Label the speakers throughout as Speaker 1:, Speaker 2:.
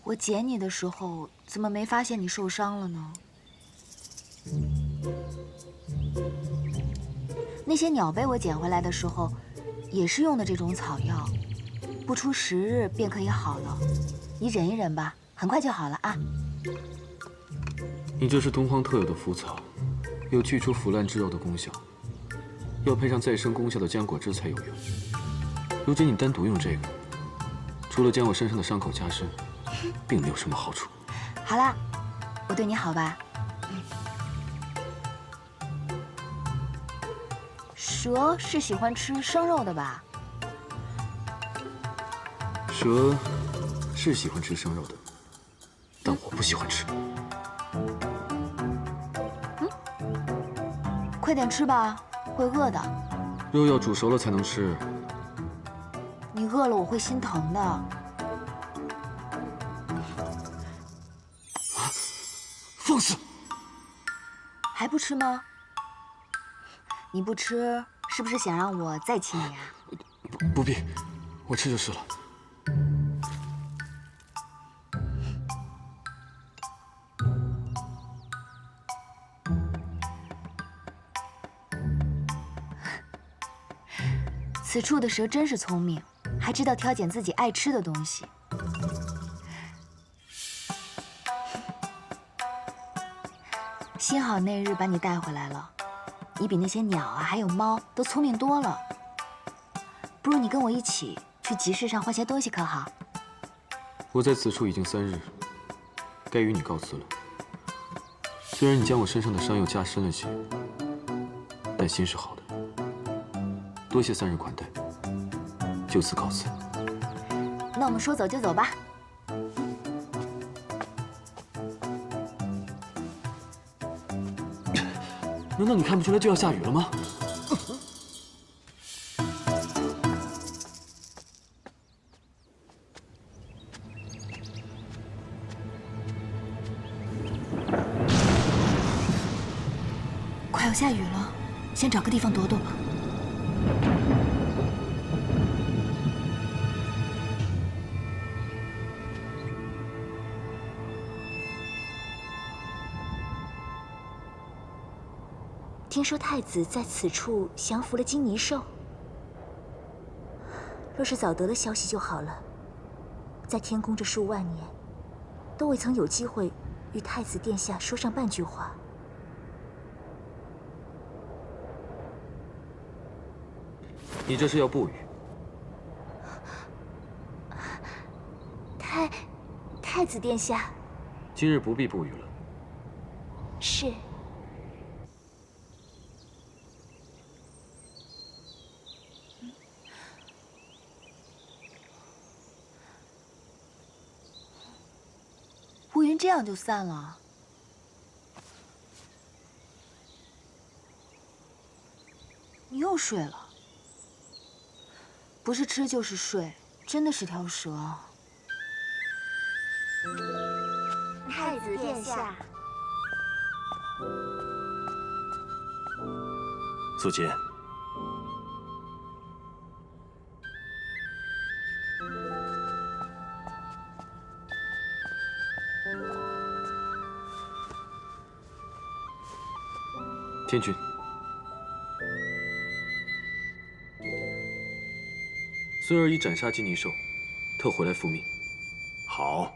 Speaker 1: 我捡你的时候，怎么没发现你受伤了呢？那些鸟被我捡回来的时候，也是用的这种草药，不出10日便可以好了。你忍一忍吧，很快就好了啊。
Speaker 2: 你这是东荒特有的腐草，有去除腐烂之肉的功效，要配上再生功效的浆果汁才有用。如今你单独用这个，除了将我身上的伤口加深，并没有什么好处。
Speaker 1: 好啦，我对你好吧？蛇是喜欢吃生肉的吧？
Speaker 2: 蛇是喜欢吃生肉的，但我不喜欢吃。
Speaker 1: 快点吃吧，会饿的。
Speaker 2: 肉要煮熟了才能吃。
Speaker 1: 你饿了我会心疼的。
Speaker 2: 放肆！
Speaker 1: 还不吃吗？你不吃，是不是想让我再亲你啊？
Speaker 2: 不必，我吃就是了。
Speaker 1: 此处的蛇真是聪明，还知道挑拣自己爱吃的东西。幸好那日把你带回来了，你比那些鸟啊还有猫都聪明多了。不如你跟我一起去集市上换些东西，可好？
Speaker 2: 我在此处已经3日，该与你告辞了。虽然你将我身上的伤又加深了些，但心是好的。多谢3日款待，就此告辞。
Speaker 1: 那我们说走就走吧。
Speaker 2: 难道你看不出来就要下雨了吗？
Speaker 1: 快要下雨了，先找个地方躲躲吧。听说太子在此处降服了金泥兽，若是早得了消息就好了。在天宫这数万年，都未曾有机会与太子殿下说上半句话。
Speaker 2: 你这是要不语？
Speaker 1: 太子殿下，
Speaker 2: 今日不必不语了。
Speaker 1: 是。乌云这样就散了。你又睡了，不是吃就是睡，真的是条蛇。
Speaker 3: 太子殿下，
Speaker 4: 素琴，
Speaker 2: 天君，孙儿已斩杀金泥兽，特回来复命。
Speaker 4: 好，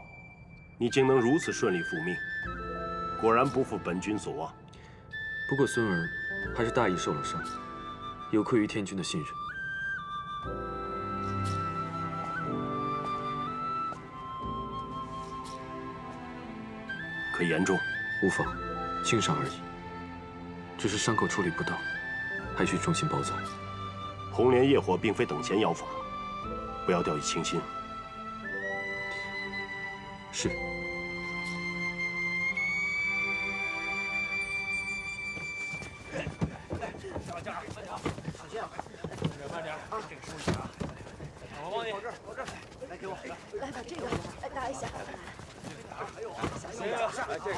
Speaker 4: 你竟能如此顺利复命，果然不负本君所望。
Speaker 2: 不过孙儿还是大意受了伤，有愧于天君的信任。
Speaker 4: 可严重？
Speaker 2: 无妨，轻伤而已。只是伤口处理不当，还需重新包扎。
Speaker 4: 红莲业火并非等闲药法，不要掉以轻心。
Speaker 2: 是。
Speaker 5: 慢点，这个收起啊！我帮你，我这儿，来给我，
Speaker 3: 来把这个，搭一下。
Speaker 5: 还有啊，行，来这个，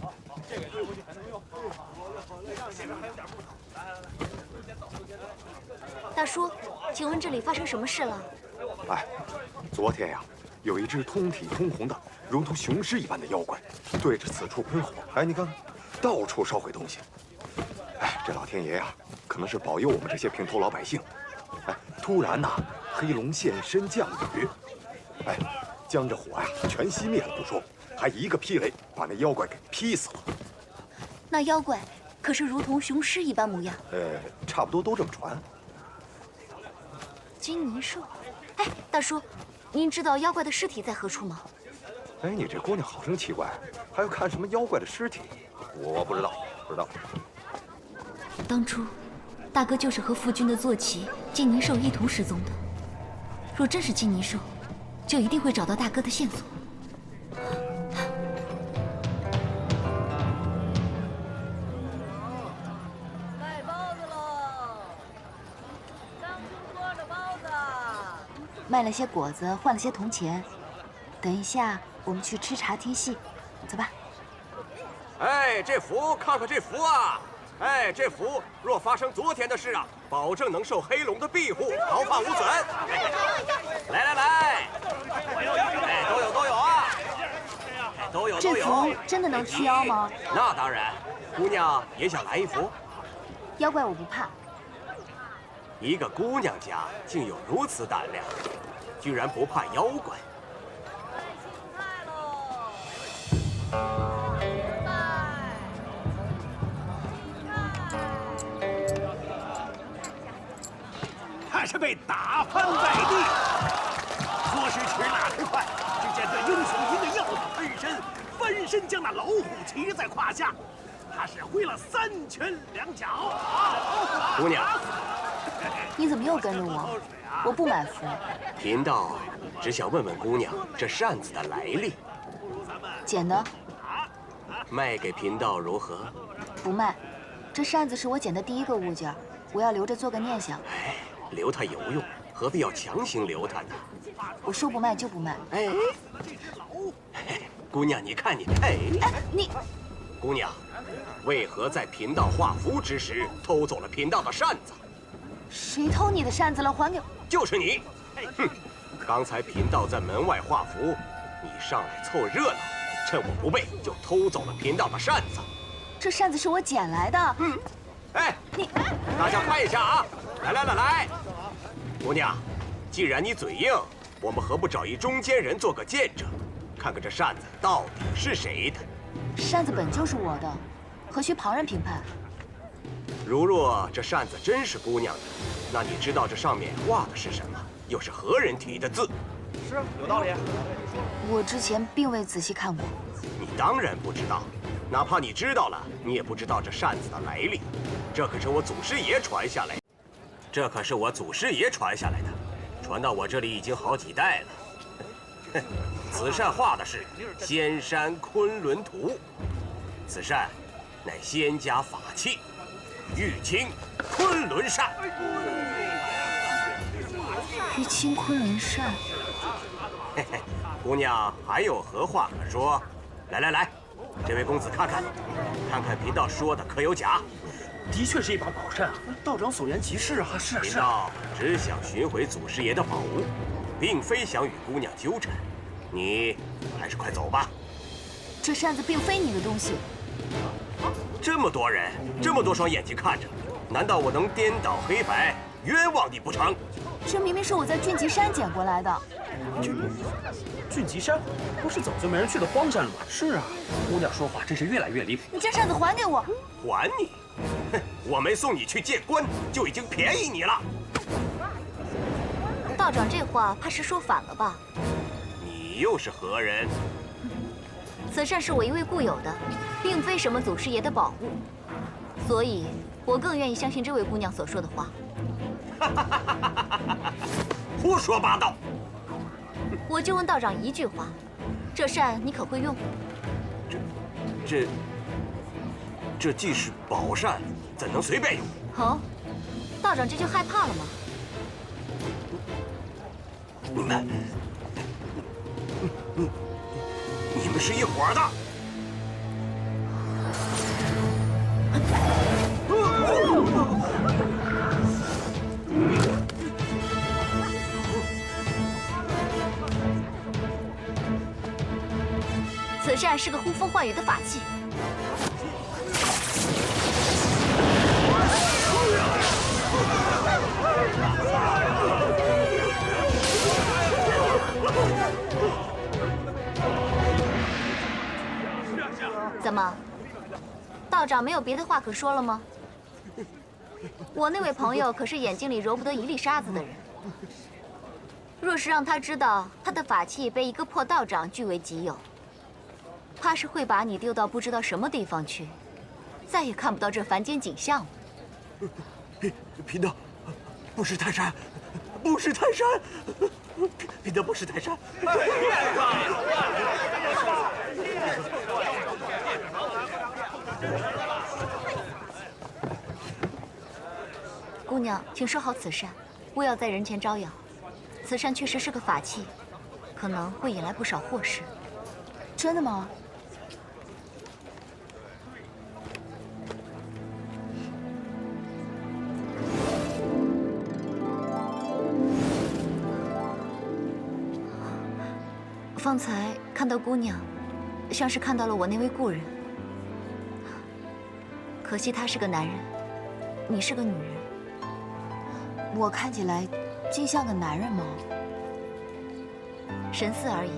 Speaker 5: 好，这个推回去还能用。这边还有点木头，来，先走，
Speaker 3: 大叔，请问这里发生什么事了？
Speaker 6: 哎，昨天呀，有一只通体通红的，如同雄狮一般的妖怪，对着此处喷火。哎，你看看，到处烧毁东西。哎，这老天爷呀，可能是保佑我们这些平头老百姓。哎，突然呐，黑龙现身降雨，哎，将这火呀全熄灭了不说，还一个霹雷把那妖怪给劈死了。
Speaker 1: 那妖怪可是如同雄狮一般模样？
Speaker 6: 差不多都这么传。
Speaker 1: 金泥兽，哎，大叔，您知道妖怪的尸体在何处吗？
Speaker 6: 哎，你这姑娘好生奇怪，还要看什么妖怪的尸体？我不知道，不知道。
Speaker 1: 当初，大哥就是和夫君的坐骑金泥兽一同失踪的。若真是金泥兽，就一定会找到大哥的线索。
Speaker 7: 卖包子喽！当中多着包子。
Speaker 1: 卖了些果子，换了些铜钱。等一下，我们去吃茶听戏，走吧。
Speaker 4: 哎，这符，看看这符啊！哎，这符若发生昨天的事啊，保证能受黑龙的庇护，毫发无损。来来来，哎，都有啊！哎，都有。
Speaker 1: 这符真的能驱妖吗？
Speaker 4: 那当然，姑娘也想来一幅。
Speaker 1: 妖怪我不怕。
Speaker 4: 一个姑娘家竟有如此胆量，居然不怕妖怪。
Speaker 7: 菜喽！
Speaker 5: 他是被打翻在地，说时迟那时快，只见这英雄一个鹞子飞身，翻身将那老虎骑在胯下，他是挥了3拳2脚。
Speaker 4: 姑娘，
Speaker 1: 你怎么又跟着我？我不买符。
Speaker 4: 贫道只想问问姑娘这扇子的来历。
Speaker 1: 捡的，
Speaker 4: 卖给贫道如何？
Speaker 1: 不卖。这扇子是我捡的第一个物件，我要留着做个念想。
Speaker 4: 哎，留它有用，何必要强行留它呢？
Speaker 1: 我说不卖就不卖。
Speaker 4: 哎，姑娘，你看你，哎，
Speaker 1: 你，
Speaker 4: 姑娘，为何在贫道画符之时偷走了贫道的扇子？
Speaker 1: 谁偷你的扇子了？还给我！
Speaker 4: 就是你！哼，刚才贫道在门外画符，你上来凑热闹，趁我不备就偷走了贫道的扇子。
Speaker 1: 这扇子是我捡来的。
Speaker 4: 哎，
Speaker 1: 你，
Speaker 4: 大家看一下啊！来，姑娘，既然你嘴硬，我们何不找一中间人做个见证，看看这扇子到底是谁的？
Speaker 1: 扇子本就是我的，何须旁人评判？
Speaker 4: 如若这扇子真是姑娘的，那你知道这上面画的是什么？又是何人题的字？
Speaker 5: 是，有道理。
Speaker 1: 我之前并未仔细看过。
Speaker 4: 你当然不知道，哪怕你知道了，你也不知道这扇子的来历。这可是我祖师爷传下来的，传到我这里已经好几代了。哼，此扇画的是仙山昆仑图，此扇乃仙家法器，玉清昆仑扇。
Speaker 1: 玉清昆仑扇。
Speaker 4: 嘿嘿，姑娘还有何话可说？来，这位公子看看贫道说的可有假？
Speaker 5: 的确是一把宝扇啊，道长所言极是啊。是啊。
Speaker 4: 贫道只想寻回祖师爷的宝物，并非想与姑娘纠缠。你还是快走吧。
Speaker 1: 这扇子并非你的东西。
Speaker 4: 这么多人，这么多双眼睛看着，难道我能颠倒黑白，冤枉你不成？
Speaker 1: 这明明是我在俊极山捡过来的。
Speaker 5: 俊极山不是早就没人去的荒山了吗？是啊，姑娘说话真是越来越离谱。
Speaker 1: 你将扇子还给我！
Speaker 4: 还你？哼，我没送你去见官，就已经便宜你了。
Speaker 1: 道长这话怕是说反了吧？
Speaker 4: 你又是何人？
Speaker 1: 此扇是我一位故友的，并非什么祖师爷的宝物，所以我更愿意相信这位姑娘所说的话。
Speaker 4: 胡说八道！
Speaker 1: 我就问道长一句话，这扇你可会用？
Speaker 4: 这既是宝扇，怎能随便用？
Speaker 1: 哦，道长这就害怕了吗？
Speaker 4: 你们是一伙的。
Speaker 1: 此扇是个呼风唤雨的法器。怎么，道长没有别的话可说了吗？我那位朋友可是眼睛里揉不得一粒沙子的人，若是让他知道他的法器被一个破道长据为己有，怕是会把你丢到不知道什么地方去，再也看不到这凡间景象了。
Speaker 5: 贫道不识泰山，不识泰山，贫道不识泰山。
Speaker 1: 姑娘，请收好此扇，勿要在人前招摇。此扇确实是个法器，可能会引来不少祸事。真的吗？方才看到姑娘，像是看到了我那位故人。可惜他是个男人，你是个女人。我看起来竟像个男人吗？神似而已。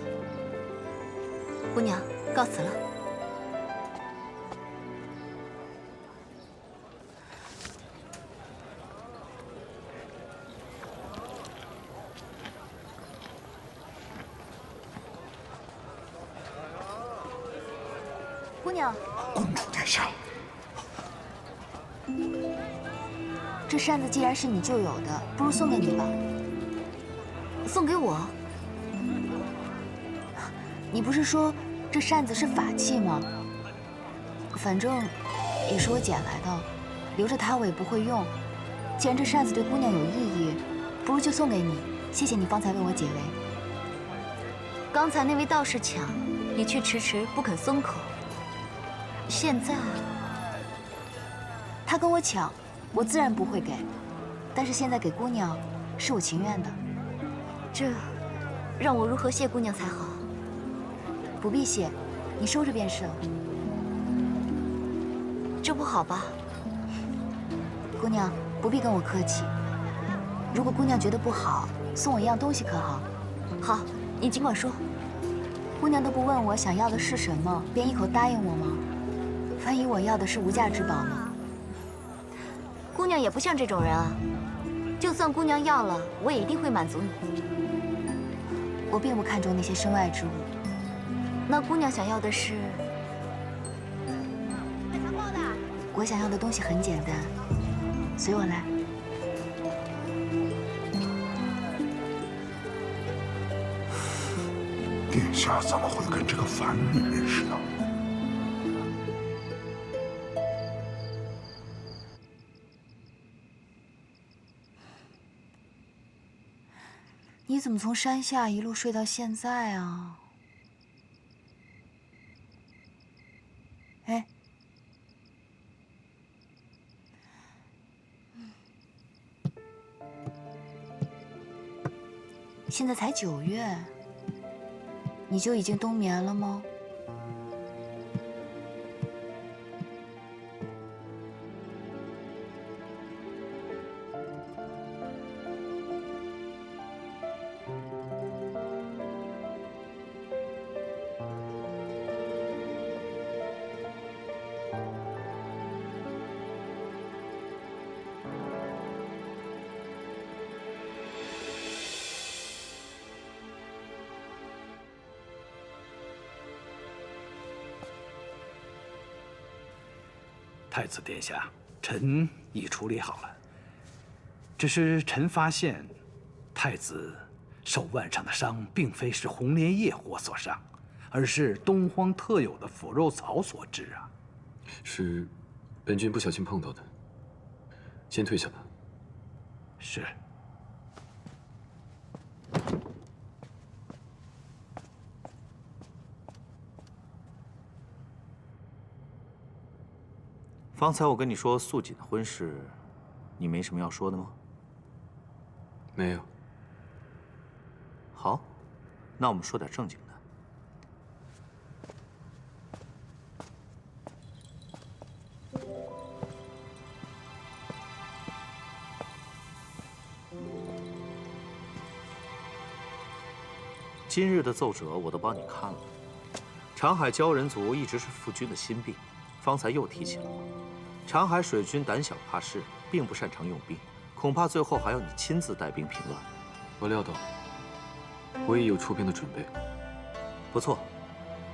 Speaker 1: 姑娘，告辞了。姑娘，
Speaker 8: 公主殿下，
Speaker 1: 这扇子既然是你旧有的，不如送给你吧。送给我？你不是说这扇子是法器吗？反正也是我捡来的，留着它我也不会用。既然这扇子对姑娘有意义，不如就送给你。谢谢你方才为我解围。刚才那位道士抢，你却迟迟不肯松口。现在他跟我抢，我自然不会给。但是现在给姑娘，是我情愿的。这让我如何谢姑娘才好？不必谢，你收着便是了。这不好吧？姑娘不必跟我客气。如果姑娘觉得不好，送我一样东西可好？好，你尽管说。姑娘都不问我想要的是什么，便一口答应我吗？万一我要的是无价之宝呢？姑娘也不像这种人啊。就算姑娘要了，我也一定会满足你。我并不看重那些身外之物。那姑娘想要的是？我想要的东西很简单，随我来。
Speaker 8: 殿下怎么会跟这个凡人似的？
Speaker 1: 你怎么从山下一路睡到现在啊？哎，现在才9月，你就已经冬眠了吗？
Speaker 5: 太子殿下，臣已处理好了。只是臣发现，太子手腕上的伤并非是红莲叶火所伤，而是东荒特有的腐肉草所致啊。
Speaker 2: 是本君不小心碰到的，先退下吧。
Speaker 5: 是。
Speaker 9: 方才我跟你说素锦的婚事，你没什么要说的吗？
Speaker 2: 没有。
Speaker 9: 好，那我们说点正经的。今日的奏折我都帮你看了。长海鲛人族一直是父君的心病，方才又提起了。长海水军胆小怕事，并不擅长用兵，恐怕最后还要你亲自带兵平乱。
Speaker 2: 我料到，我也有出兵的准备。
Speaker 9: 不错，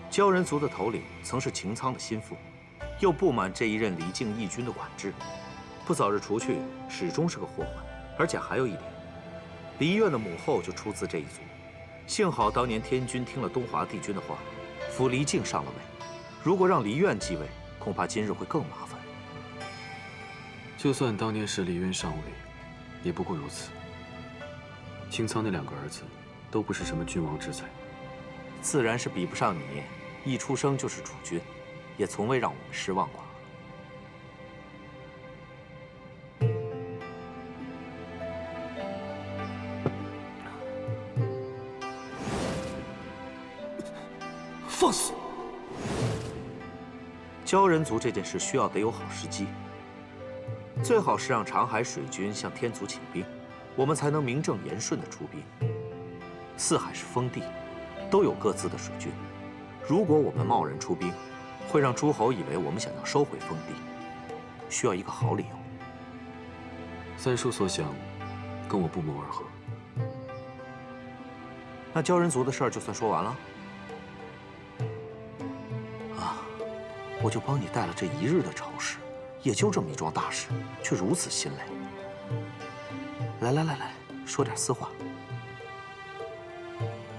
Speaker 9: 鲛人族的头领曾是擎苍的心腹，又不满这一任离境义军的管制，不早日除去，始终是个祸患。而且还有一点，黎苑的母后就出自这一族。幸好当年天君听了东华帝君的话，扶黎靖上了位。如果让黎苑继位，恐怕今日会更麻烦。
Speaker 2: 就算当年是黎渊上位，也不过如此。擎苍那2个儿子，都不是什么君王之才，
Speaker 9: 自然是比不上你，一出生就是储君，也从未让我们失望过。
Speaker 2: 放肆！
Speaker 9: 鲛人族这件事需要得有好时机，最好是让长海水军向天族请兵，我们才能名正言顺地出兵。四海是封地，都有各自的水军，如果我们贸然出兵，会让诸侯以为我们想要收回封地，需要一个好理由。
Speaker 2: 三叔所想，跟我不谋而合。
Speaker 9: 那鲛人族的事儿就算说完了。我就帮你带了这一日的朝事，也就这么一桩大事，却如此心累。来，说点私话。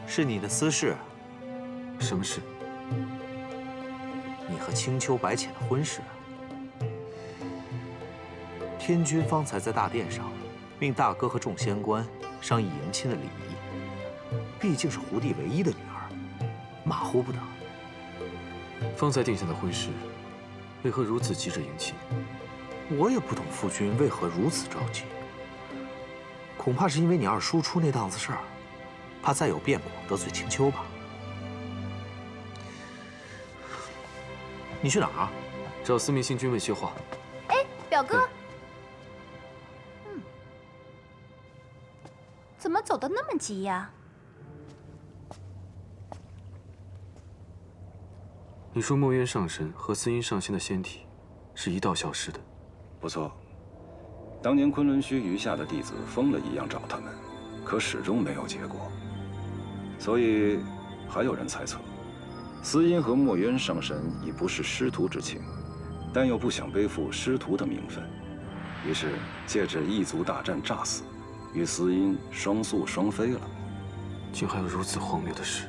Speaker 9: 是你的私事。
Speaker 2: 什么事？
Speaker 9: 你和青丘白浅的婚事。天君方才在大殿上，命大哥和众仙官商议迎亲的礼仪。毕竟是胡帝唯一的女儿，马虎不得。
Speaker 2: 方才定下的婚事，为何如此急着迎亲？
Speaker 9: 我也不懂父君为何如此着急。恐怕是因为你二叔出那档子事儿，怕再有变故得罪青丘吧。你去哪儿？
Speaker 2: 找司命星君问些话。
Speaker 1: 哎，表哥，
Speaker 3: 怎么走得那么急呀？
Speaker 2: 你说墨渊上神和司音上仙的仙体是一道消失的？
Speaker 10: 不错，当年昆仑虚余下的弟子疯了一样找他们，可始终没有结果。所以还有人猜测，司音和墨渊上神已不是师徒之情，但又不想背负师徒的名分，于是借着异族大战诈死，与司音双宿双飞了。
Speaker 2: 竟还有如此荒谬的事！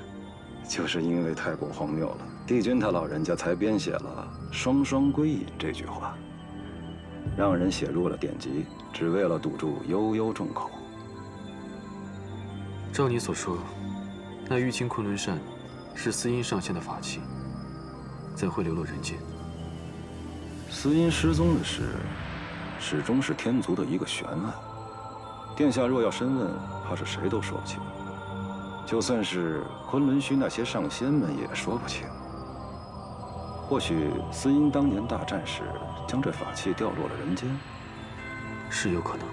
Speaker 10: 就是因为太过荒谬了，帝君他老人家才编写了“双双归隐”这句话，让人写入了典籍，只为了堵住悠悠众口。
Speaker 2: 照你所说，那玉清昆仑扇是司音上仙的法器，怎会流落人间？
Speaker 10: 司音失踪的事，始终是天族的一个悬案。殿下若要深问，怕是谁都说不清。就算是昆仑虚那些上仙们也说不清。或许司音当年大战时将这法器掉落了人间，
Speaker 2: 是有可能。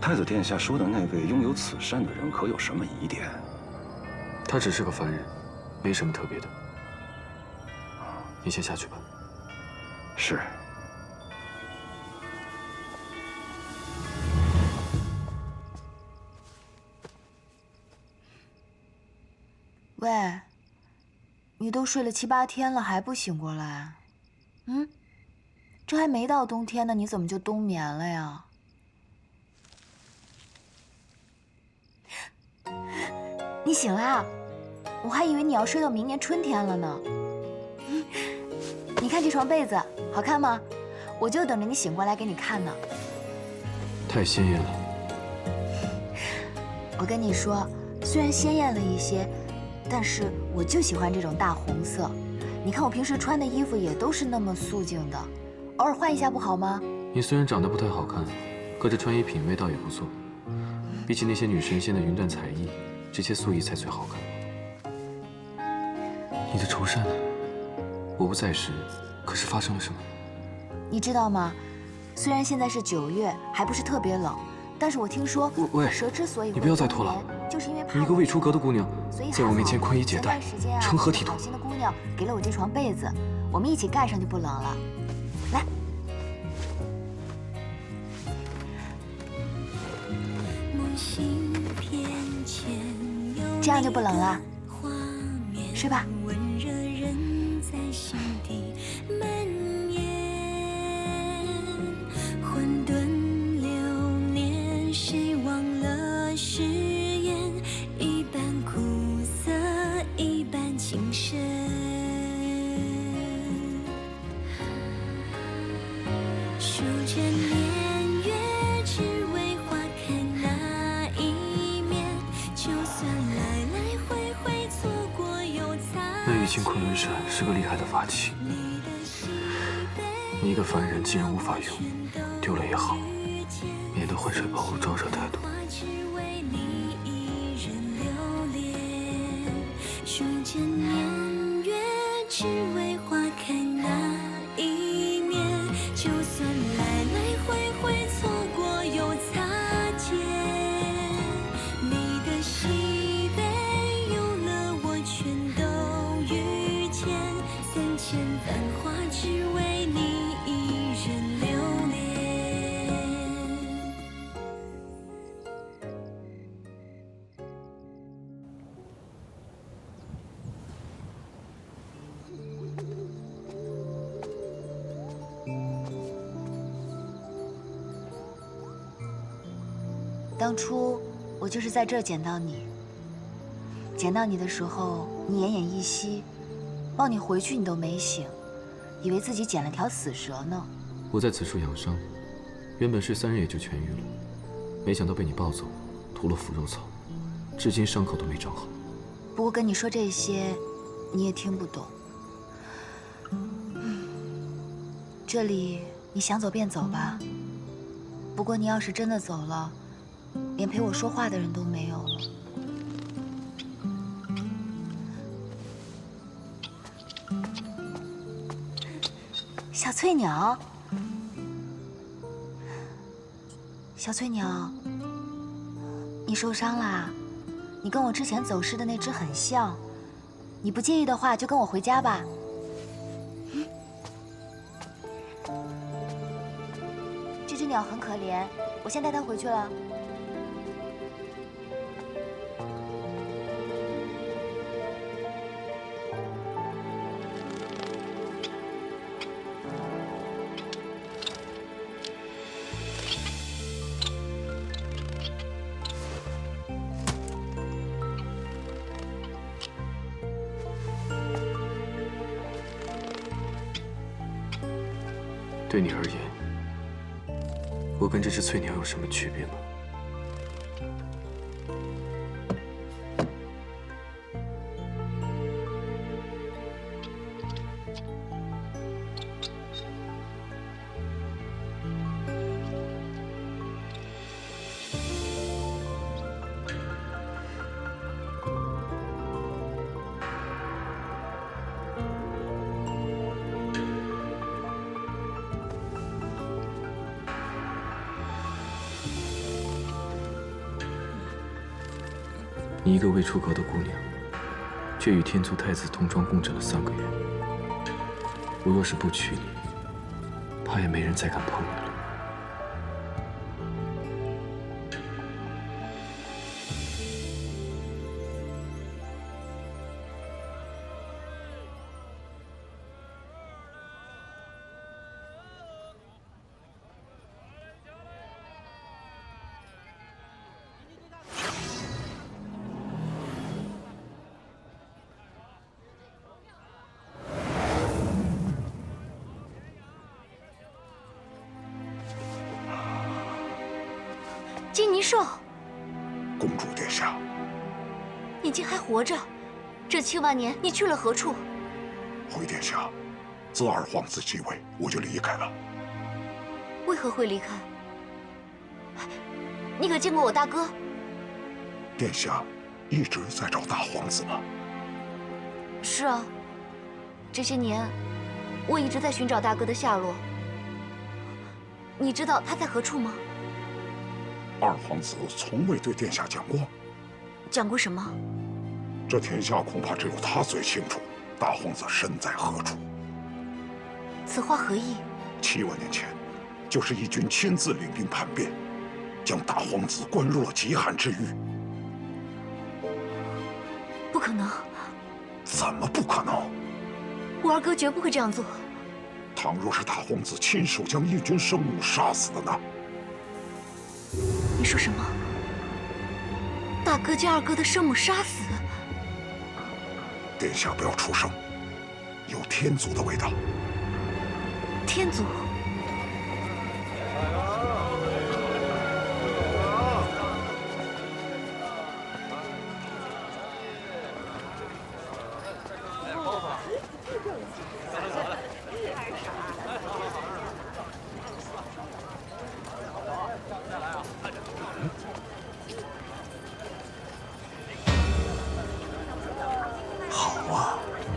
Speaker 10: 太子殿下说的那位拥有此扇的人，可有什么疑点？
Speaker 2: 他只是个凡人，没什么特别的。你先下去吧。
Speaker 10: 是。
Speaker 1: 喂，你都睡了7、8天了，还不醒过来？这还没到冬天呢，你怎么就冬眠了呀？你醒啦？我还以为你要睡到明年春天了呢。你看这床被子好看吗？我就等着你醒过来给你看呢。
Speaker 2: 太鲜艳了。
Speaker 1: 我跟你说，虽然鲜艳了一些，但是我就喜欢这种大红色。你看我平时穿的衣服也都是那么素净的，偶尔换一下不好吗？
Speaker 2: 你虽然长得不太好看，可这穿衣品味倒也不错。比起那些女神仙的云缎彩衣，这些素衣才最好看。你的绸衫呢？我不在时，可是发生了什么？
Speaker 1: 你知道吗？虽然现在是9月，还不是特别冷，但是我听说，
Speaker 2: 喂，
Speaker 1: 蛇之所以
Speaker 2: 你不要再拖了。
Speaker 1: 就是因为怕
Speaker 2: 你一个未出阁的姑娘，
Speaker 1: 所以
Speaker 2: 在我面前宽衣解带，成何体统？
Speaker 1: 好心的姑娘给了我这床被子，我们一起盖上就不冷了。来，这样就不冷了，睡吧。
Speaker 2: 那玉清昆仑山是个厉害的法器，你一个凡人既然无法用，丢了也好，免得浑水宝物招惹太多。
Speaker 11: 数着年月，只为花开那一面。就算来来回回错过又擦肩，你的喜悲有了我全都遇见。3000繁华，只为你一人留恋。
Speaker 1: 当初我就是在这儿捡到你。捡到你的时候，你奄奄一息，抱你回去你都没醒，以为自己捡了条死蛇呢。
Speaker 2: 我在此处养伤，原本睡3日也就痊愈了，没想到被你抱走，涂了腐肉草，至今伤口都没长好。
Speaker 1: 不过跟你说这些，你也听不懂。这里你想走便走吧。不过你要是真的走了，连陪我说话的人都没有了。小翠鸟，小翠鸟，你受伤啦？你跟我之前走失的那只很像，你不介意的话，就跟我回家吧。这只鸟很可怜，我先带它回去了。
Speaker 2: 对你而言，我跟这只翠鸟有什么区别吗？你一个未出阁的姑娘，却与天族太子同床共枕了3个月。我若是不娶你，怕也没人再敢碰你了。
Speaker 1: 金泥兽，
Speaker 8: 公主殿下，
Speaker 1: 你竟还活着！这7万年，你去了何处？
Speaker 8: 回殿下，自二皇子继位，我就离开了。
Speaker 1: 为何会离开？你可见过我大哥？
Speaker 8: 殿下一直在找大皇子吗？
Speaker 1: 是啊，这些年我一直在寻找大哥的下落。你知道他在何处吗？
Speaker 8: 二皇子从未对殿下讲过。
Speaker 1: 讲过什么？
Speaker 8: 这天下恐怕只有他最清楚，大皇子身在何处。
Speaker 1: 此话何意
Speaker 8: ？7万年前，就是义军亲自领兵叛变，将大皇子关入了极寒之狱。
Speaker 1: 不可能！
Speaker 8: 怎么不可能？
Speaker 1: 我二哥绝不会这样做。
Speaker 8: 倘若是大皇子亲手将义军生母杀死的呢？
Speaker 1: 你说什么？大哥将二哥的生母杀死？
Speaker 8: 殿下不要出声，有天族的味道。
Speaker 1: 天族？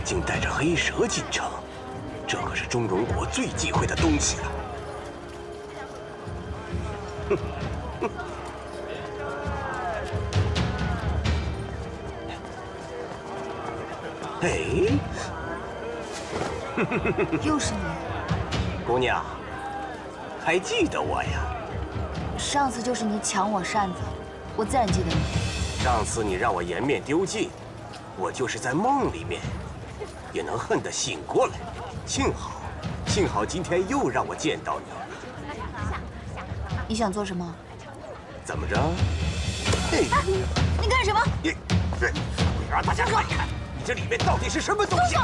Speaker 4: 竟带着黑蛇进城，这可是中荣国最忌讳的东西了。哎，
Speaker 1: 又是你，
Speaker 4: 姑娘，还记得我呀？
Speaker 1: 上次就是你抢我扇子，我自然记得你。
Speaker 4: 上次你让我颜面丢尽，我就是在梦里面也能恨得醒过来。幸好今天又让我见到你。
Speaker 1: 你想做什么？
Speaker 4: 怎么着？
Speaker 1: 你干什么？
Speaker 4: 我让大家看一看，你这里面到底是什么东西！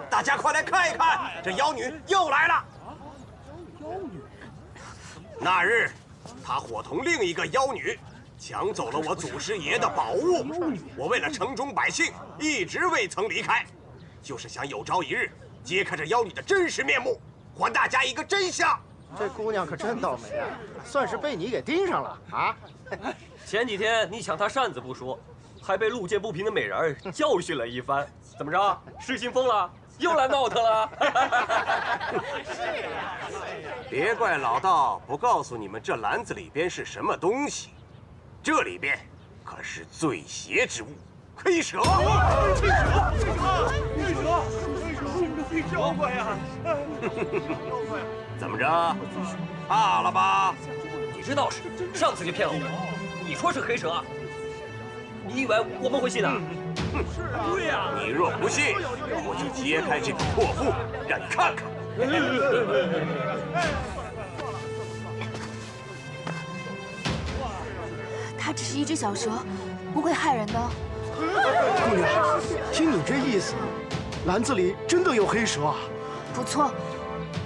Speaker 4: 大家快来看一看，这妖女又来了。那日，她伙同另一个妖女，抢走了我祖师爷的宝物。我为了城中百姓，一直未曾离开，就是想有朝一日揭开这妖女的真实面目，还大家一个真相。
Speaker 12: 这姑娘可真倒霉啊，算是被你给盯上了啊！
Speaker 13: 前几天你抢她扇子不说，还被路见不平的美人儿教训了一番，怎么着？失心疯了？又来闹腾了？
Speaker 4: 别怪老道不告诉你们这篮子里边是什么东西，这里边可是最邪之物——黑蛇。
Speaker 5: 黑妖怪呀！
Speaker 4: 怎么着？怕了吧？
Speaker 13: 你这道士上次就骗了我，你说是黑蛇，你以为我们会信啊？
Speaker 5: 对呀，
Speaker 4: 你若不信，我就揭开这个破布，让你看看。
Speaker 1: 它只是一只小蛇，不会害人的。
Speaker 12: 姑娘，听你这意思，篮子里真的有黑蛇啊？
Speaker 1: 不错，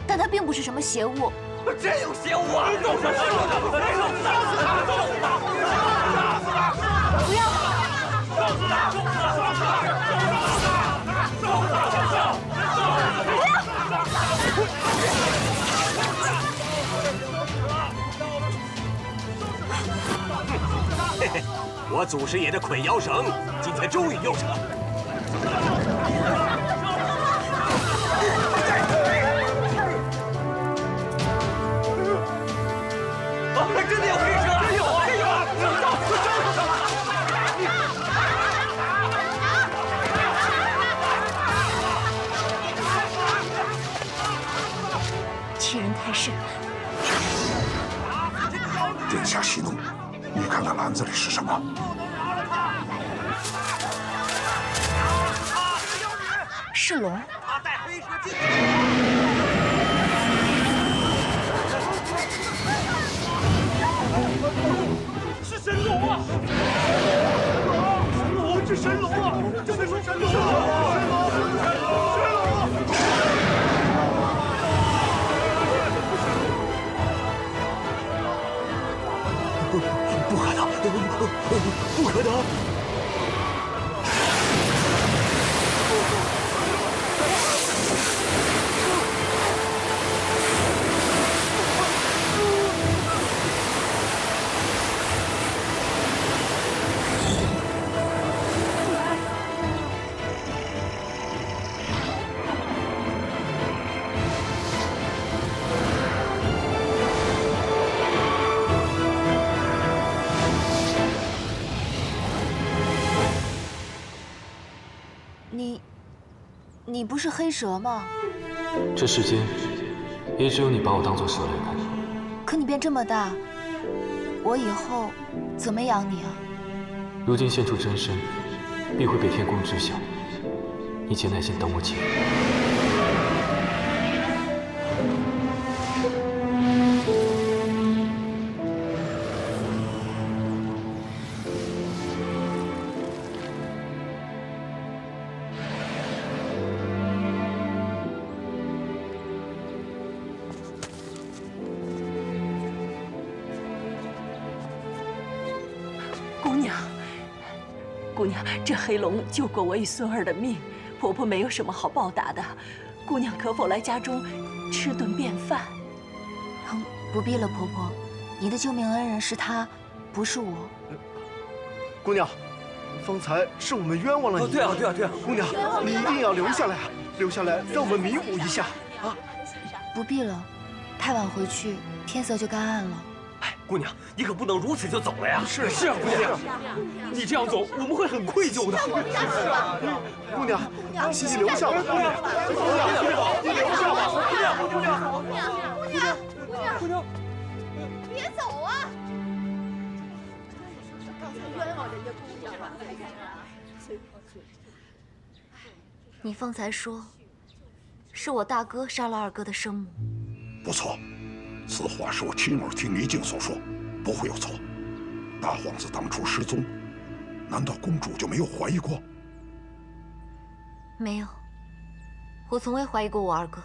Speaker 1: 但它并不是什么邪物。
Speaker 13: 真有邪物啊！
Speaker 1: 不要！
Speaker 4: 嘿嘿，我祖师爷的捆妖绳今天终于用上了。
Speaker 13: 真的有黑蛇！真有啊！真有啊！
Speaker 1: 欺人太甚！
Speaker 8: 殿下息怒，你看看篮子里是什么？
Speaker 1: 是龙。
Speaker 4: 他带黑蛇进
Speaker 5: 是神龙啊！神龙，是神龙啊！真的是神龙啊！神龙，神龙！
Speaker 4: 不可能！不可能！
Speaker 1: 你不是黑蛇吗？
Speaker 2: 这世间也只有你把我当作蛇来看。
Speaker 1: 可你变这么大，我以后怎么养你啊？
Speaker 2: 如今现出真身，必会被天公知晓。你且耐心等我几日。
Speaker 14: 姑娘，这黑龙救过我与孙儿的命，婆婆没有什么好报答的。姑娘可否来家中吃顿便饭？
Speaker 1: 不必了，婆婆，你的救命恩人是他，不是我。
Speaker 12: 姑娘，方才是我们冤枉了你。
Speaker 13: 对啊。
Speaker 12: 姑娘，你一定要留下来啊！留下来，让我们弥补一下啊！
Speaker 1: 不必了，太晚回去，天色就该暗了。
Speaker 13: 哎，姑娘，你可不能如此就走了呀！
Speaker 12: 是
Speaker 13: 啊，姑娘，你这样走，我们会很愧疚的。
Speaker 12: 姑娘，你留下吧，姑娘，你留下吧，姑娘，
Speaker 7: 别走啊！刚才冤枉人家姑娘了。
Speaker 1: 你方才说，是我大哥杀了二哥的生母。
Speaker 8: 不错。此话是我亲耳听离镜所说，不会有错。大皇子当初失踪，难道公主就没有怀疑过？
Speaker 1: 没有，我从未怀疑过我二哥。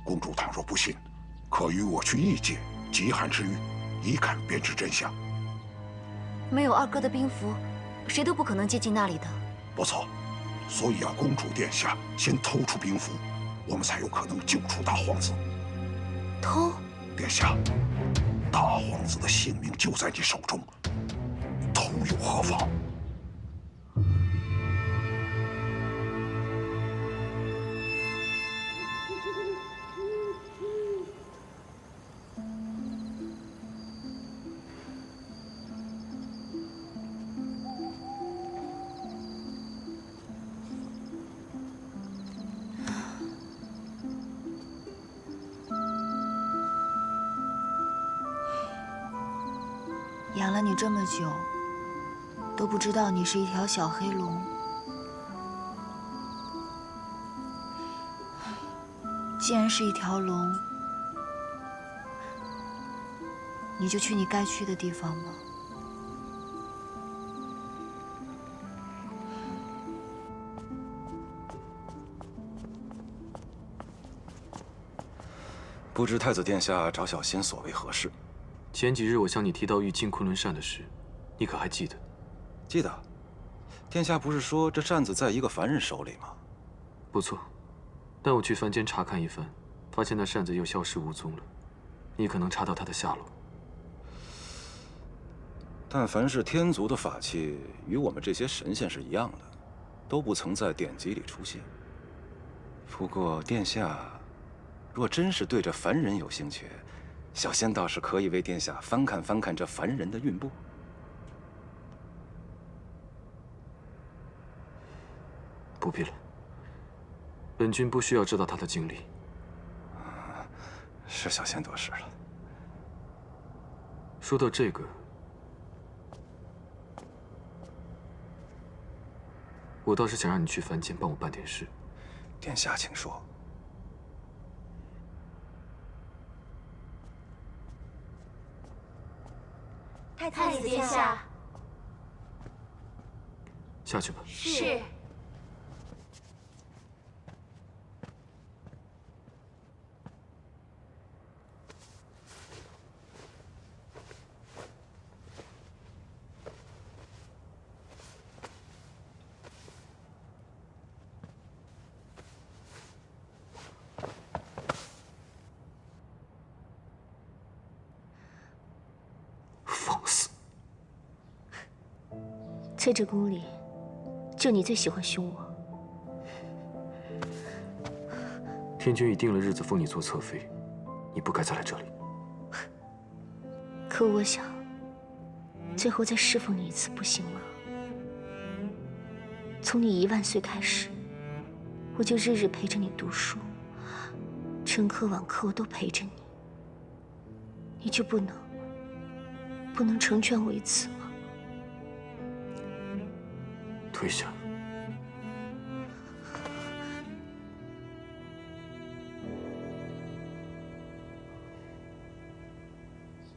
Speaker 8: 公主倘若不信，可与我去异界极寒之域，一看便知真相。
Speaker 1: 没有二哥的兵符，谁都不可能接近那里的。
Speaker 8: 不错，所以要公主殿下先偷出兵符，我们才有可能救出大皇子。
Speaker 1: 偷？
Speaker 8: 殿下，大皇子的性命就在你手中，偷又何妨？
Speaker 1: 养了你这么久，都不知道你是一条小黑龙。既然是一条龙，你就去你该去的地方吧。
Speaker 10: 不知太子殿下找小仙所为何事？
Speaker 2: 前几日我向你提到欲进昆仑扇的事，你可还记得？
Speaker 10: 记得。殿下不是说这扇子在一个凡人手里吗？
Speaker 2: 不错，但我去凡间查看一番，发现那扇子又消失无踪了。你可能查到它的下落。
Speaker 10: 但凡是天族的法器，与我们这些神仙是一样的，都不曾在典籍里出现。不过殿下若真是对这凡人有兴趣，小仙倒是可以为殿下翻看翻看这凡人的韵簿。
Speaker 2: 不必了，本君不需要知道他的经历。
Speaker 10: 是小仙多事了。
Speaker 2: 说到这个，我倒是想让你去凡间帮我办点事。
Speaker 10: 殿下请说。
Speaker 11: 太子殿下，
Speaker 2: 下去吧。
Speaker 11: 是。
Speaker 15: 在这宫里，就你最喜欢凶我。
Speaker 2: 天君已定了日子封你做侧妃，你不该再来这里。
Speaker 15: 可我想，最后再侍奉你一次，不行吗？从你1万岁开始，我就日日陪着你读书，晨课晚课我都陪着你，你就不能成全我一次吗？
Speaker 2: 退下。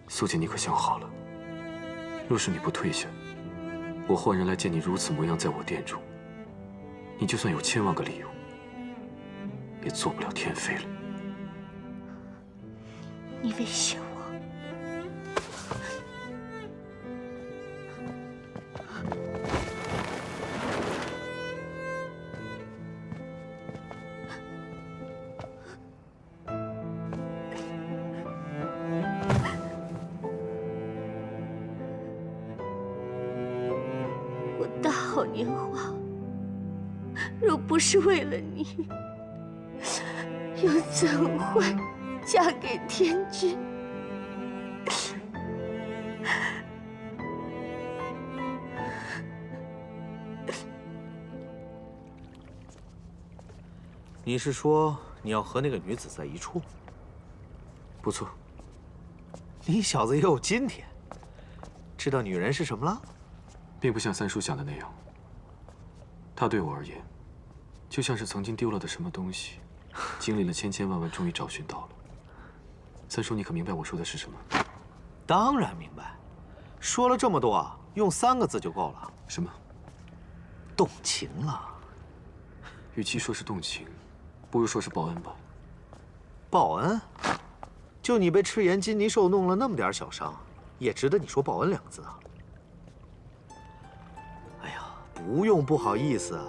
Speaker 2: 素锦，你可想好了？若是你不退下，我换人来见你如此模样，在我殿中，你就算有1000万个理由，也做不了天妃了。
Speaker 15: 你威胁我？我大好年华，若不是为了你，又怎会嫁给天君？
Speaker 9: 你是说你要和那个女子在一处？
Speaker 2: 不错。
Speaker 9: 你小子也有今天，知道女人是什么了？
Speaker 2: 并不像三叔想的那样。她对我而言，就像是曾经丢了的什么东西，经历了千千万万，终于找寻到了。三叔，你可明白我说的是什么？
Speaker 9: 当然明白。说了这么多，用3个字就够了。
Speaker 2: 什么？
Speaker 9: 动情了。
Speaker 2: 与其说是动情，不如说是报恩吧。
Speaker 9: 报恩？就你被赤炎金泥兽弄了那么点小伤，也值得你说报恩2个字啊？哎呀，不用不好意思啊。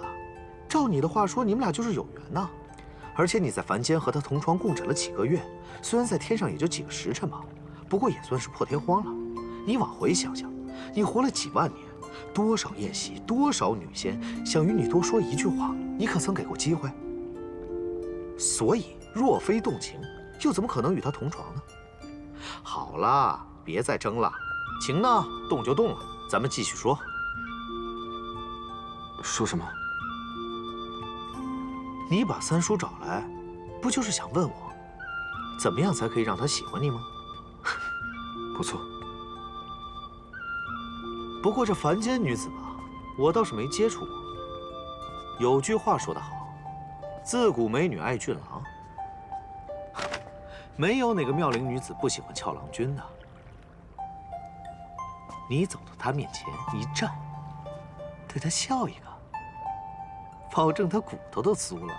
Speaker 9: 照你的话说，你们俩就是有缘呐。而且你在凡间和他同床共枕了几个月，虽然在天上也就几个时辰吧，不过也算是破天荒了。你往回想想，你活了几万年，多少宴席，多少女仙想与你多说一句话，你可曾给过机会？所以，若非动情，又怎么可能与他同床呢？好了，别再争了，情呢，动就动了，咱们继续说。
Speaker 2: 说什么？
Speaker 9: 你把三叔找来，不就是想问我，怎么样才可以让他喜欢你吗？
Speaker 2: 不错。
Speaker 9: 不过这凡间女子吧，我倒是没接触过。有句话说得好，自古美女爱俊郎，没有哪个妙龄女子不喜欢俏郎君的。你走到她面前一站，对她笑一个，保证她骨头都酥了。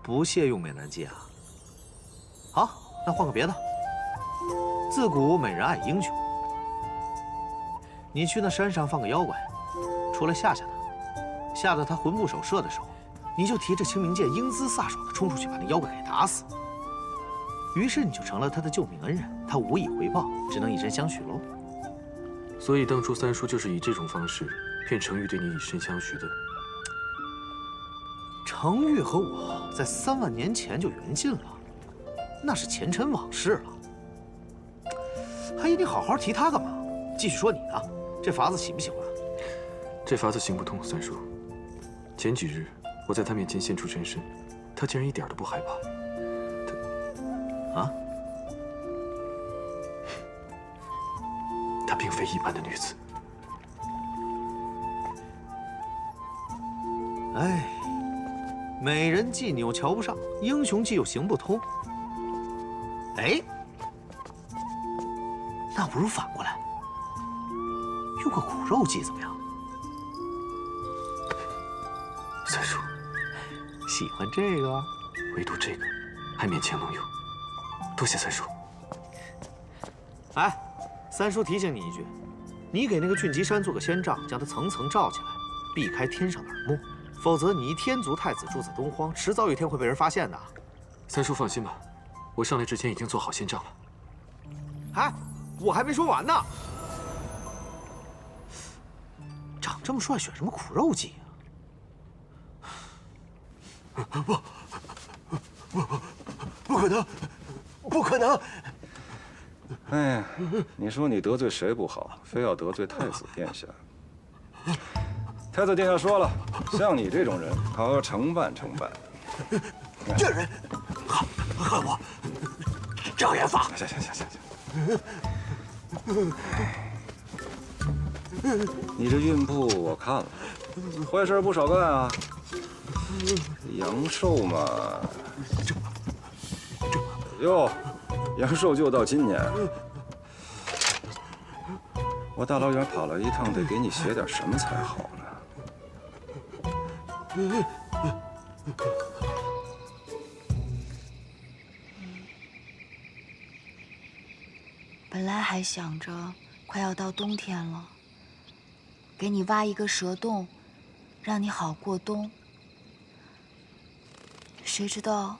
Speaker 9: 不屑用美男计啊？好，那换个别的。自古美人爱英雄，你去那山上放个妖怪，出来吓吓他，吓得他魂不守舍的时候，你就提着清明剑，英姿飒爽地冲出去把那妖怪给打死。于是你就成了他的救命恩人，他无以回报，只能以身相许喽。
Speaker 2: 所以当初三叔就是以这种方式骗程昱对你以身相许的。
Speaker 9: 程昱和我在3万年前就缘尽了，那是前尘往事了。还以你好好提他干嘛？继续说你的，这法子行不行啊？
Speaker 2: 这法子行不通，三叔。前几日我在他面前现出真身，他竟然一点都不害怕。她并非一般的女子。
Speaker 9: 哎，美人计你又瞧不上，英雄计又行不通。哎，那不如反过来，用个苦肉计怎么样？
Speaker 2: 三叔，
Speaker 9: 喜欢这个？
Speaker 2: 唯独这个还勉强能用。多谢三叔。
Speaker 9: 哎，三叔提醒你一句，你给那个俊吉山做个仙帐，将它层层罩起来，避开天上的耳目，否则你一天族太子住在东荒，迟早有一天会被人发现的。
Speaker 2: 三叔放心吧，我上来之前已经做好仙帐了。
Speaker 9: 哎，我还没说完呢。长这么帅，选什么苦肉计
Speaker 12: 啊？不可能，不可能！
Speaker 10: 哎呀，你说你得罪谁不好，非要得罪太子殿下？太子殿下说了，像你这种人，好好承办承办。
Speaker 12: 这人，恨我，赵元芳。
Speaker 10: 行。你这运部我看了，坏事不少干啊。阳寿嘛，哟，阳寿就到今年。我大老远跑了一趟，得给你写点什么才好呢？
Speaker 1: 本来还想着快要到冬天了，给你挖一个蛇洞，让你好过冬。谁知道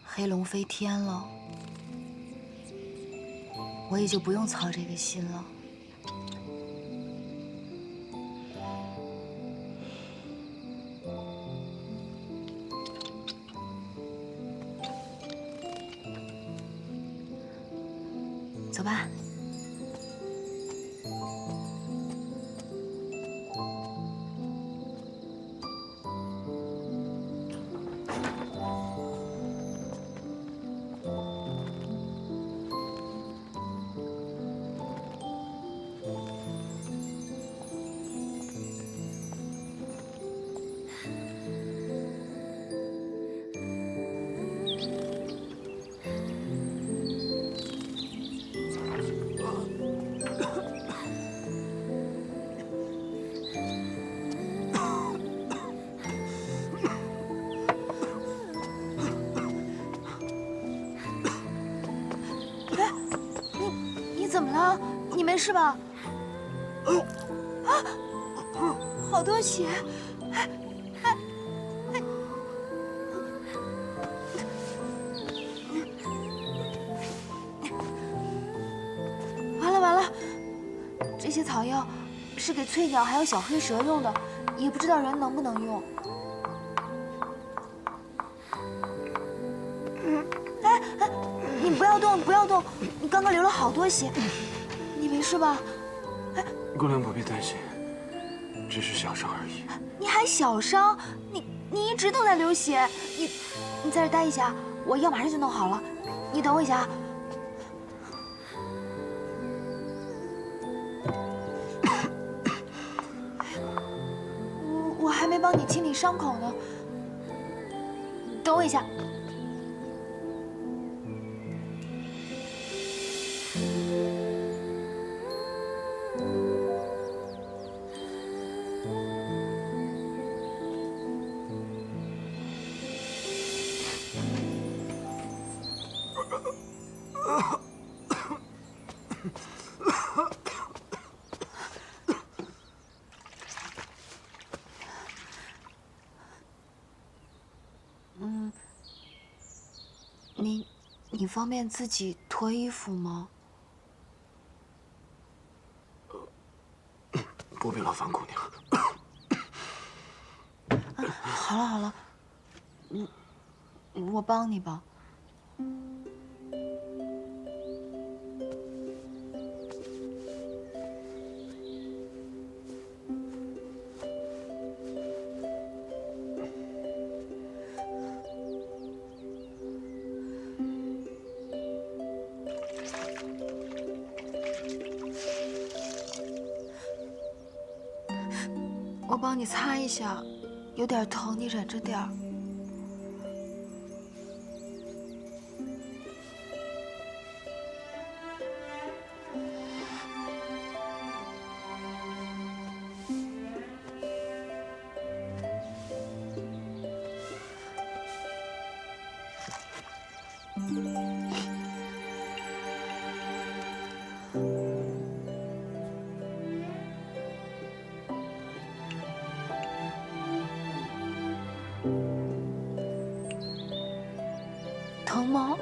Speaker 1: 黑龙飞天了，我也就不用操这个心了。走吧。怎么了？你没事吧？啊！好多血！完了！这些草药是给翠鸟还有小黑蛇用的，也不知道人能不能用。你不要动！你刚刚流了好多血，你没事吧？
Speaker 2: 姑娘不必担心，只是小伤而已。
Speaker 1: 你还小伤？你一直都在流血，你在这待一下，我药马上就弄好了。你等我一下。我还没帮你清理伤口呢，等我一下。你方便自己脱衣服吗？
Speaker 2: 不必劳烦姑娘。
Speaker 1: 好了，我帮你吧。我帮你擦一下，有点疼，你忍着点儿。疼吗？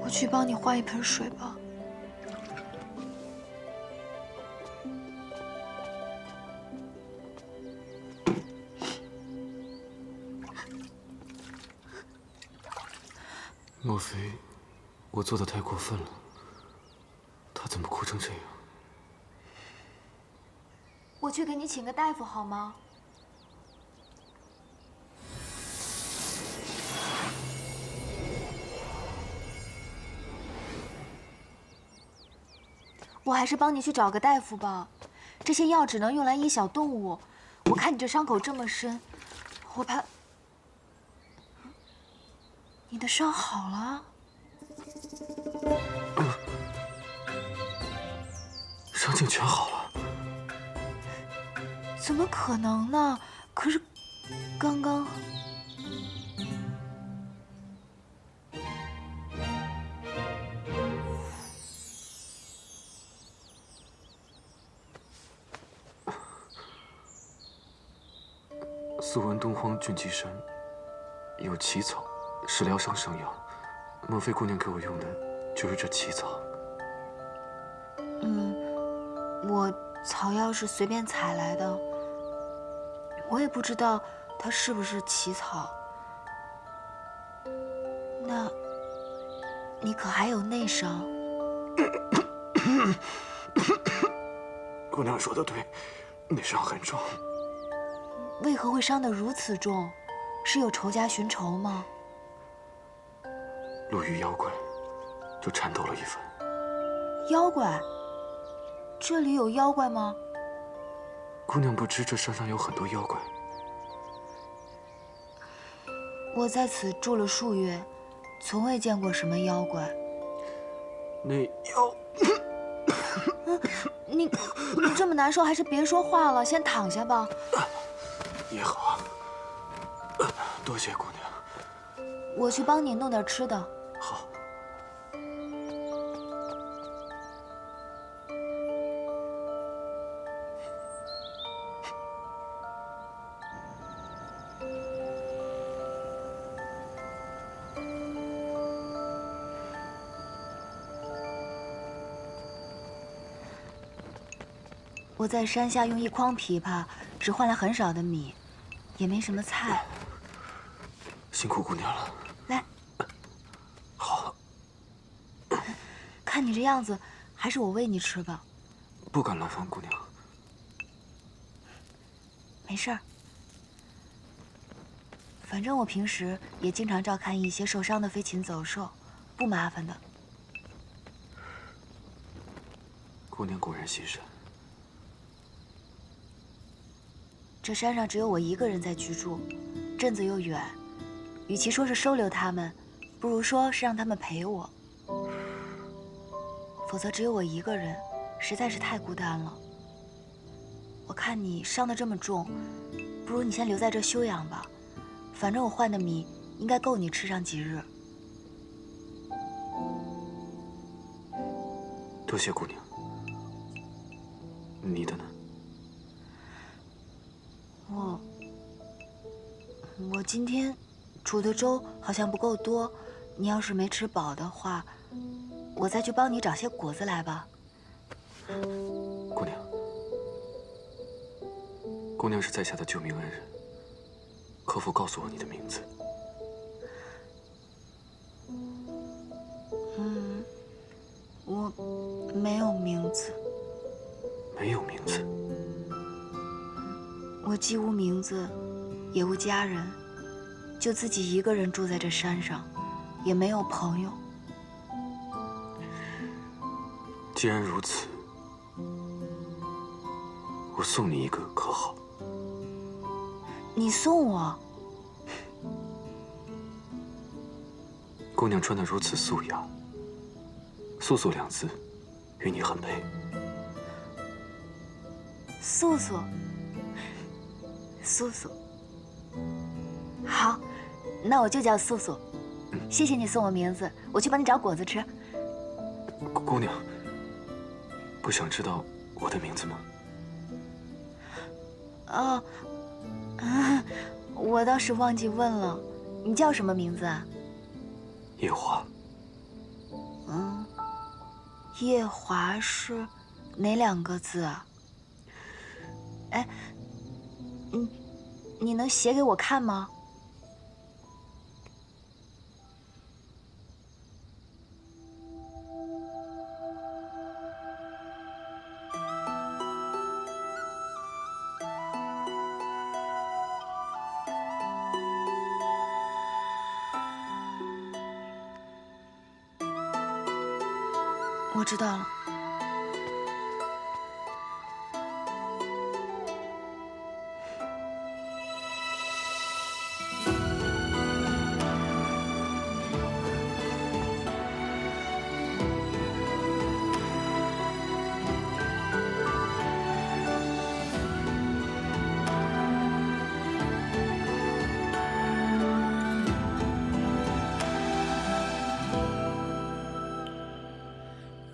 Speaker 16: 我去帮你换一盆水吧。
Speaker 2: 莫非我做的太过分了？他怎么哭成这样？
Speaker 1: 我去给你请个大夫好吗？我还是帮你去找个大夫吧。这些药只能用来医小动物。我看你这伤口这么深，我怕……你的伤好了？
Speaker 2: 伤竟全好了？
Speaker 1: 怎么可能呢？可是，刚刚……
Speaker 2: 素闻东荒俊极山有奇草，是疗伤圣药。莫非姑娘给我用的就是这奇草？
Speaker 1: 我草药是随便采来的，我也不知道它是不是奇草。那，你可还有内伤？
Speaker 2: 姑娘说的对，内伤很重。
Speaker 1: 为何会伤得如此重？是有仇家寻仇吗？
Speaker 2: 路遇妖怪，就缠斗了一番。
Speaker 1: 妖怪？这里有妖怪吗？
Speaker 2: 姑娘不知这山上有很多妖怪。
Speaker 1: 我在此住了数月，从未见过什么妖怪。
Speaker 2: 那妖……
Speaker 1: 你这么难受，还是别说话了，先躺下吧。
Speaker 2: 也好，多谢姑娘。
Speaker 1: 我去帮你弄点吃的。
Speaker 2: 好。
Speaker 1: 我在山下用一筐枇杷，只换了很少的米，也没什么菜。
Speaker 2: 辛苦姑娘了。
Speaker 1: 来。
Speaker 2: 好。
Speaker 1: 看你这样子，还是我喂你吃吧。
Speaker 2: 不敢劳烦姑娘。
Speaker 1: 没事儿，反正我平时也经常照看一些受伤的飞禽走兽，不麻烦的。
Speaker 2: 姑娘果然心善。
Speaker 1: 这山上只有我一个人在居住，镇子又远，与其说是收留他们，不如说是让他们陪我。否则只有我一个人，实在是太孤单了。我看你伤得这么重，不如你先留在这休养吧。反正我换的米应该够你吃上几日。
Speaker 2: 多谢姑娘。你的呢？
Speaker 1: 我今天煮的粥好像不够多，你要是没吃饱的话，我再去帮你找些果子来吧。
Speaker 2: 姑娘，姑娘是在下的救命恩人，可否告诉我你的名字？
Speaker 1: 我没有名字。
Speaker 2: 没有名字？
Speaker 1: 我既无名字，也无家人，就自己一个人住在这山上，也没有朋友。
Speaker 2: 既然如此，我送你一个，可好？
Speaker 1: 你送我？
Speaker 2: 姑娘穿得如此素雅，素素两字，与你很配。
Speaker 1: 素素，素素，好，那我就叫素素。谢谢你送我名字，我去帮你找果子吃。
Speaker 2: 姑娘，不想知道我的名字吗？
Speaker 1: 哦，我倒是忘记问了，你叫什么名字啊？
Speaker 2: 夜华。
Speaker 1: 夜华是哪2个字啊？哎，你能写给我看吗？我知道了。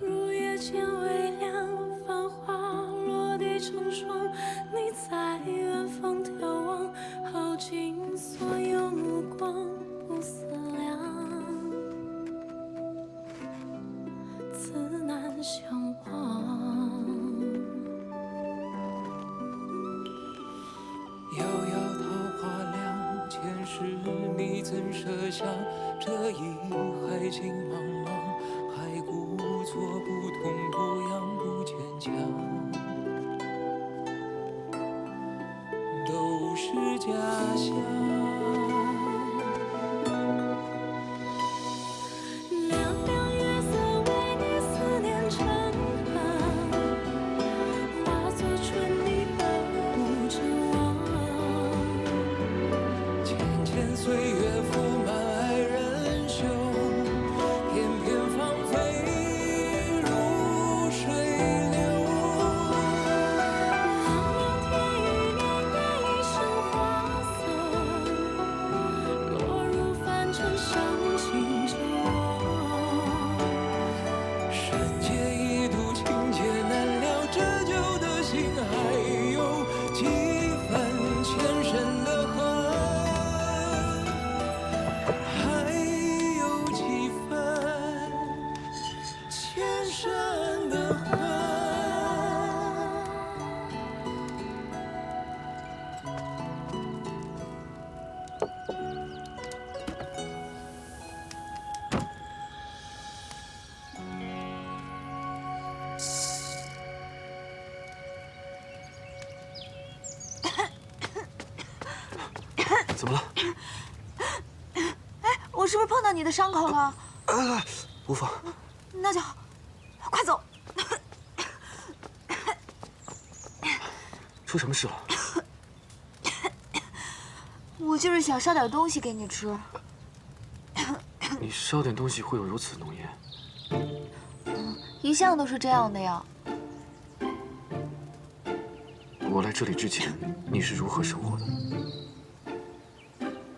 Speaker 11: 入夜渐微凉，繁花落地成霜。你在远方眺望，耗尽所有目光，不思量，自难相忘。
Speaker 17: 遥遥桃花凉，前世你怎设想？这一海情茫茫，还故作不痛不痒不坚强，都是假象。
Speaker 11: 凉凉月色为你思念成行，化作春泥呵护着我。
Speaker 17: 浅浅岁月覆满爱人袖，翩翩芳菲如水流。
Speaker 11: 茫茫天与年月一生花色，落入凡尘伤情着我。
Speaker 17: 人间一度情劫难料，折旧的心还有几分前生的恨，还有几分前生的恨。
Speaker 2: 怎么了？
Speaker 1: 哎，我是不是碰到你的伤口了？
Speaker 2: 无妨。
Speaker 1: 那就好，快走。
Speaker 2: 出什么事了？
Speaker 1: 我就是想烧点东西给你吃。
Speaker 2: 你烧点东西会有如此浓烟？
Speaker 1: 一向都是这样的呀。
Speaker 2: 我来这里之前，你是如何生活的？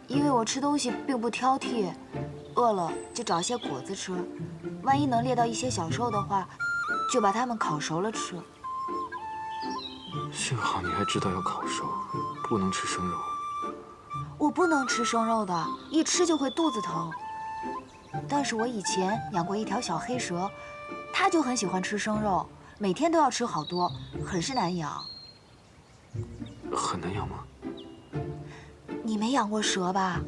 Speaker 1: 因为我吃东西并不挑剔，饿了就找些果子吃，万一能猎到一些小兽的话，就把它们烤熟了吃。
Speaker 2: 幸好你还知道要烤熟，不能吃生肉。
Speaker 1: 我不能吃生肉的，一吃就会肚子疼。但是我以前养过一条小黑蛇，它就很喜欢吃生肉，每天都要吃好多，很是难养。
Speaker 2: 很难养吗？
Speaker 1: 你没养过蛇吧？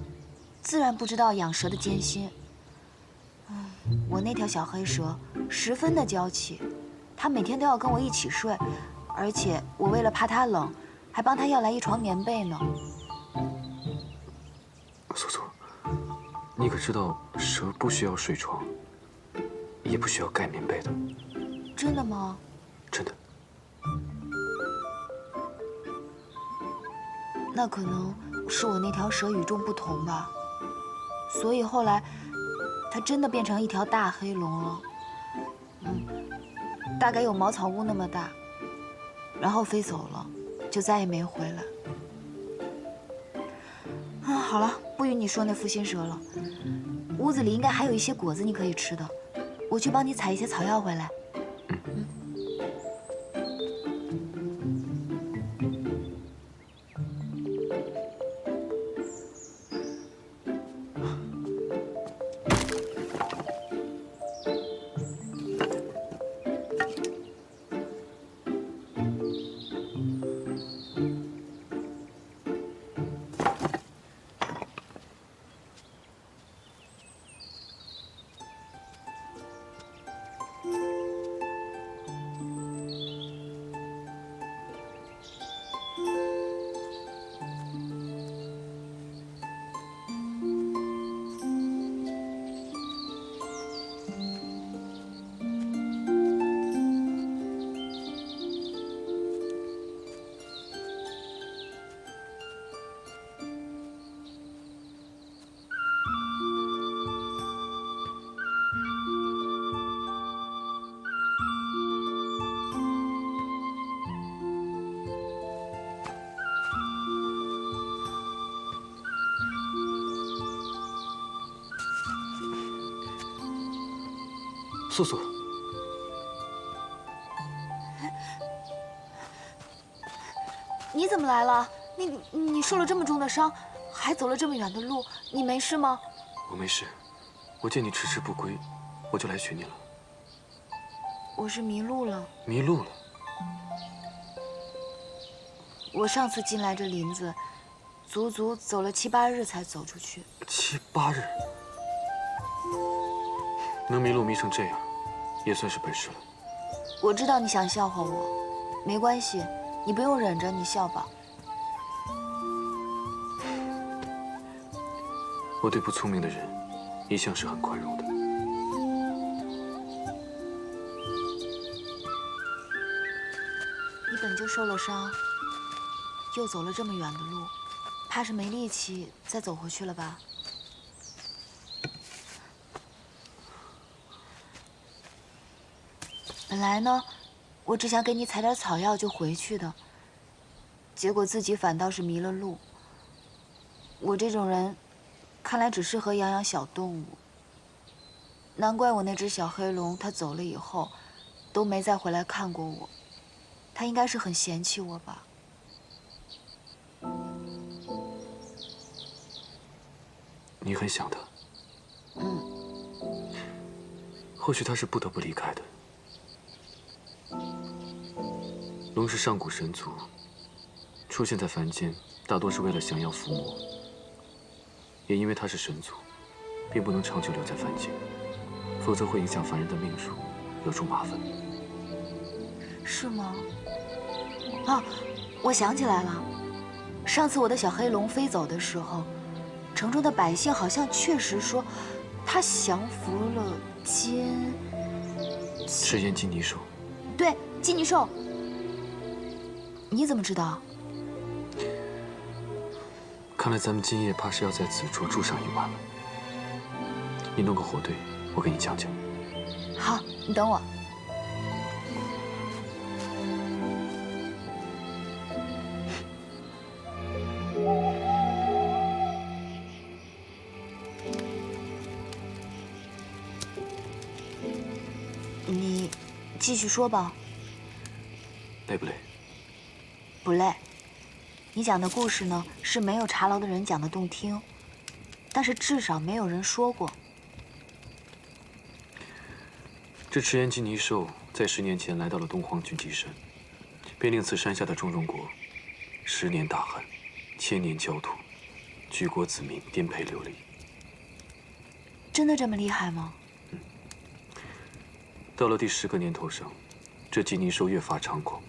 Speaker 1: 自然不知道养蛇的艰辛。我那条小黑蛇十分的娇气，它每天都要跟我一起睡，而且我为了怕它冷，还帮它要来一床棉被呢。
Speaker 2: 素素，你可知道蛇不需要睡床，也不需要盖棉被的。
Speaker 1: 真的吗？
Speaker 2: 真的。
Speaker 1: 那可能是我那条蛇与众不同吧，所以后来它真的变成一条大黑龙了。大概有茅草屋那么大，然后飞走了，就再也没回来。好了，不与你说那负心蛇了。屋子里应该还有一些果子你可以吃的，我去帮你采一些草药回来。
Speaker 2: 素素，
Speaker 1: 你怎么来了？你受了这么重的伤，还走了这么远的路，你没事吗？
Speaker 2: 我没事，我见你迟迟不归，我就来寻你了。
Speaker 1: 我是迷路了。
Speaker 2: 迷路了？
Speaker 1: 我上次进来这林子，足足走了7、8日才走出去。
Speaker 2: 7、8日，能迷路迷成这样，也算是本事了。
Speaker 1: 我知道你想笑话我，没关系，你不用忍着，你笑吧。
Speaker 2: 我对不聪明的人，一向是很宽容的。
Speaker 1: 你本就受了伤，又走了这么远的路，怕是没力气再走回去了吧？本来呢，我只想给你采点草药就回去的，结果自己反倒是迷了路。我这种人，看来只适合养养小动物。难怪我那只小黑龙，它走了以后，都没再回来看过我。它应该是很嫌弃我吧？
Speaker 2: 你很想他？或许他是不得不离开的。龙是上古神族，出现在凡间，大多是为了降妖伏魔。也因为他是神族，并不能长久留在凡间，否则会影响凡人的命数，惹出麻烦。
Speaker 1: 是吗？啊，我想起来了，上次我的小黑龙飞走的时候，城中的百姓好像确实说，他降服了
Speaker 2: 赤焰金泥兽。
Speaker 1: 对，金泥兽。你怎么知道？
Speaker 2: 看来咱们今夜怕是要在此处住上一晚了。你弄个火堆，我给你讲讲。
Speaker 1: 好，你等我。你继续说吧。
Speaker 2: 累不累？
Speaker 1: 不累。你讲的故事呢，是没有茶楼的人讲的动听，但是至少没有人说过。
Speaker 2: 这赤焰金泥兽在10年前来到了东荒俊极山，便令此山下的中荣国10年大旱，1000年焦土，举国子民颠沛流离。
Speaker 1: 真的这么厉害吗？
Speaker 2: 到了第10个年头上，这金泥兽越发猖狂，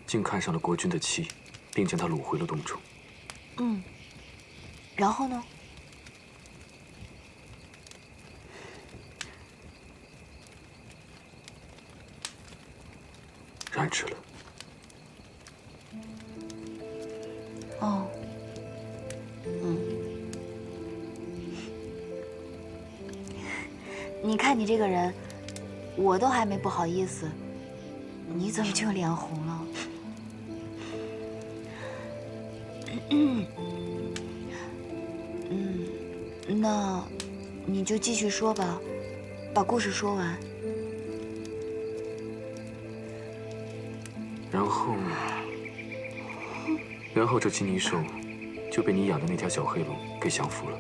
Speaker 2: 竟看上了国君的妻，并将她掳回了洞中。
Speaker 1: 然后呢？
Speaker 2: 染指了。
Speaker 1: 哦，你看你这个人，我都还没不好意思，你怎么就脸红了？那你就继续说吧，把故事说完。
Speaker 2: 然后这金泥兽就被你养的那条小黑龙给降服了。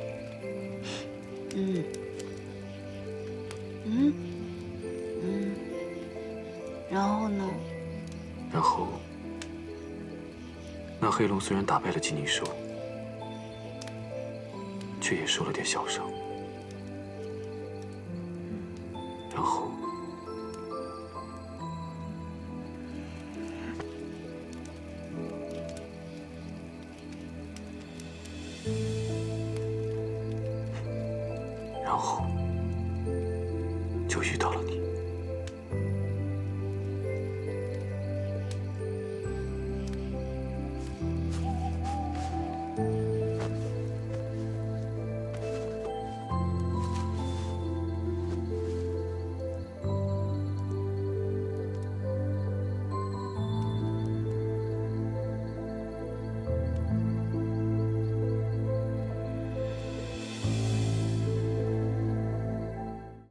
Speaker 1: 然后呢？
Speaker 2: 然后，那黑龙虽然打败了金泥兽，却也受了点小伤。然后，就遇到了你。